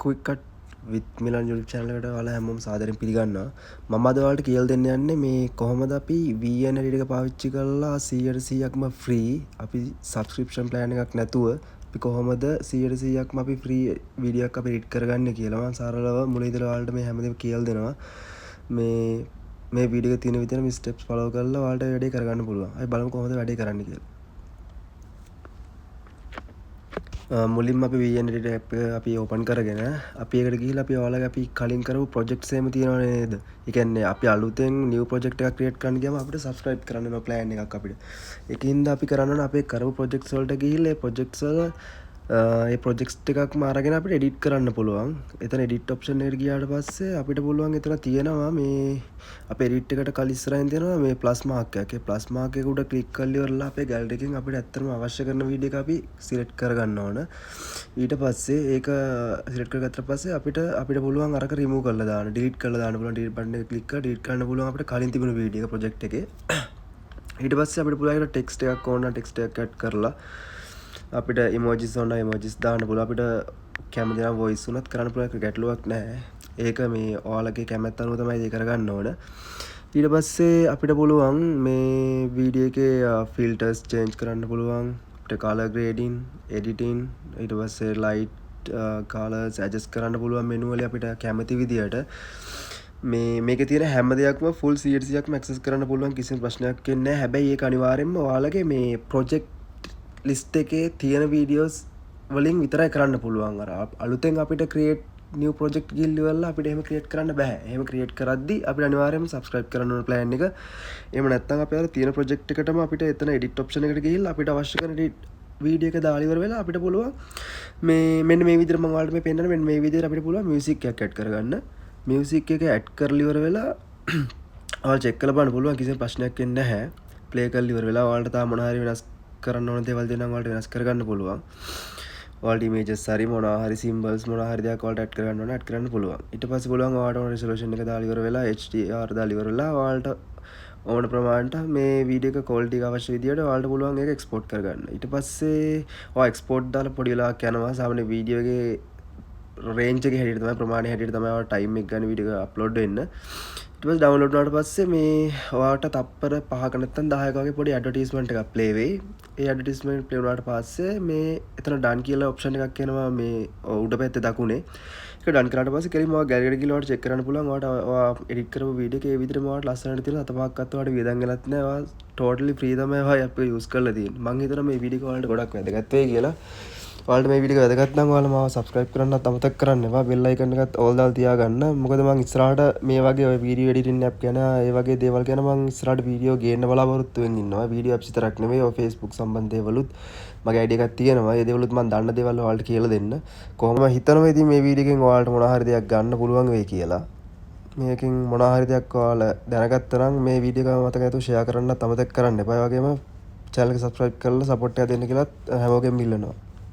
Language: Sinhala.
quick cut with Milan YouTube channel එකට ඔයාලා හැමෝම සාදරයෙන් පිළිගන්නවා. මම අද ඔයාලට කියලා දෙන්න යන්නේ මේ කොහොමද අපි VN edit එක පාවිච්චි කරලා 100%ක්ම free අපි subscription plan එකක් නැතුව අපි කොහොමද 100%ක්ම අපි free වීඩියෝ එකක් අපි edit කරගන්නේ කියලා මම සරලව මුලින් ඉඳලා ඔයාලට මේ හැමදේම කියලා දෙනවා. මේ වීඩියෝ එකේ තියෙන විදිහට මේ steps follow කරලා ඔයාලට වැඩේ කරගන්න පුළුවන්. අපි බලමු කොහොමද වැඩේ කරන්නේ කියලා. මුලින්ම අපි VN Edit app එක අපි open කරගෙන අපි ඒකට ගිහිල්ලා අපි ඔයාලගේ අපි කලින් කරපු projects එහෙම තියෙනවනේ නේද? ඒ කියන්නේ අපි අලුතෙන් new project එකක් create කරන්න ගියාම අපිට subscribe කරන්න වෙන plan එකක් අපිට. ඒකින්ද අපි කරන්න ඕන අපේ කරපු projects වලට ගිහිල්ලා ඒ projects වල ඒ projects ටිකක්ම අරගෙන අපිට edit කරන්න පුළුවන්. එතන edit option එකට ගියාට පස්සේ අපිට පුළුවන් එතන තියෙනවා මේ අපේ edit එකට කලින් ඉස්සරහින් තියෙනවා මේ plus mark එකක්. ඒ plus mark එක උඩ click කරලා ඉවරලා අපේ gallery එකෙන් අපිට ඇත්තටම අවශ්‍ය කරන වීඩියෝ එක අපි select කරගන්න ඕන. ඊට පස්සේ ඒක select කරගත්තට පස්සේ අපිට පුළුවන් අරක remove කරලා දාන්න, delete කරලා දාන්න පුළුවන්. delete button එක click කරලා delete කරන්න පුළුවන් අපිට කලින් තිබුණු වීඩියෝ එක project එකේ. ඊට පස්සේ අපිට පුළුවන් ඒකට text එකක් ඕන නම් text එකක් add කරලා අපිට emojis ඕන නම් emojis දාන්න පුළුවන්. අපිට කැමති නම් voice උනත් කරන්න පුළුවන්. ඒක ගැටලුවක් නැහැ. ඒක මේ ඔයාලගේ කැමැත්ත අනුව තමයි ඒක කරගන්න ඕන. ඊට පස්සේ අපිට පුළුවන් මේ වීඩියෝ එකේ filters change කරන්න පුළුවන්. අපිට color grading, editing, ඊට පස්සේ light colors adjust කරන්න පුළුවන් menu වල අපිට කැමති විදියට. මේකේ තියෙන හැම දෙයක්ම full 100%ක්ම access කරන්න පුළුවන්, කිසිම ප්‍රශ්නයක් නැහැ. හැබැයි ඒක අනිවාර්යෙන්ම ඔයාලගේ මේ project list එකේ තියෙන videos වලින් විතරයි කරන්න පුළුවන්. අර අලුතෙන් අපිට create new project ගිල්ලවලා අපිට එහෙම create කරන්න බෑ. එහෙම create කරද්දි අපිට අනිවාර්යයෙන්ම subscribe කරන්න ඕන plan එක. එහෙම නැත්නම් අපි අර තියෙන project එකටම අපිට එතන edit option එකට ගිහිල්ලා අපිට අවශ්‍ය කරන වීඩියෝ එක දාලා ඉවර වෙලා අපිට පුළුවන් මෙන්න මේ විදිහට මම ඔයාලට මේ පෙන්නන මෙන්න මේ විදිහට අපිට පුළුවන් music එකක් add කරගන්න. music එක add කරලා ඉවර වෙලා ඔයාලා check කරලා බලන්න පුළුවන්, කිසිම ප්‍රශ්නයක් වෙන්නේ නැහැ. play කරලා ඉවර වෙලා ඔයාලට තා මොනවා හරි වෙනස් කරන්න ඕන දේවල් දෙනම් ඔයාලට වෙනස් කරගන්න පුළුවන්. ඔයාලට images හරි මොනවා හරි symbols මොනවා හරි දෙයක් ඔයාලට add කරගන්න ඕන add කරන්න පුළුවන්. ඊට පස්සේ පුළුවන් ඔයාලට ඕන resolution එක දාලා ඉවර වෙලා HDR දාලා ඉවර වෙලා ඔයාලට ඕන ප්‍රමාණයට මේ වීඩියෝ එක quality එක අවශ්‍ය විදියට ඔයාලට පුළුවන් ඒක export කරගන්න. ඊට පස්සේ ඔයා export දාලා පොඩි වෙලාවක් යනවා. සාමාන්‍ය වීඩියෝ එකේ range එකේ හැටියට තමයි ප්‍රමාණය හැටියට තමයි ඔයාලා time එක ගන්න වීඩියෝ එක upload වෙන්න. ඊට පස්සේ download වුණාට පස්සේ මේ ඔයාලට තප්පර 5ක නැත්නම් 10ක වගේ පොඩි advertisement එකක් play වෙයි. ඒ advertisement play වුණාට පස්සේ මේ එතන done කියලා option එකක් එනවා මේ උඩ පැත්තේ දකුණේ. ඒක done කරාට පස්සේ කෙලින්ම ඔයා gallery එකට ගිහලා ඔයාලට check කරන්න පුළුවන්. ඔයා edit කරපු වීඩියෝ එක ඒ විදිහටම ඔයාලට ලස්සනට තියෙන අතපහක්වත් ඔයාලට වියදම් ගලත් නැහැ. ඔයා totally free තමයි ඔයා app එක use කරලා තියෙන්නේ. මම හිතනවා මේ වීඩියෝ එක ඔයාලට ගොඩක් වැදගත් වෙයි කියලා. ඔයාලට මේ වීඩියෝ එක වැදගත් නම් ඔයාලා මාව subscribe කරන්නත් අමතක කරන්න එපා. bell icon එකත් all දාලා තියාගන්න. මොකද මම ඉස්සරහට මේ වගේ ඔය video editing app ගැන ඒ වගේ දේවල් ගැන මම ඉස්සරහට වීඩියෝ ගේන්න බලාපොරොත්තු වෙමින් ඉන්නවා. වීඩියෝ apps විතරක් නෙමෙයි ඔය Facebook සම්බන්ධ දේවලුත් මගේ idea එකක් තියෙනවා. ඒ දේවලුත් මම දන්න දේවල් ඔයාලට කියලා දෙන්න. කොහොම හිතනවා ඉතින් මේ වීඩියෝ එකෙන් ඔයාලට මොනවා හරි දෙයක් ගන්න පුළුවන් වෙයි කියලා. මේකෙන් මොනවා හරි දෙයක් ඔයාලා දැනගත්තා නම් මේ වීඩියෝ එක මතක නැතුව share කරන්නත් අමතක කරන්න එපා. ඒ වගේම channel එක subscribe කරලා support එක දෙන්න කියලා හැමෝගෙම ඉල්ලනවා.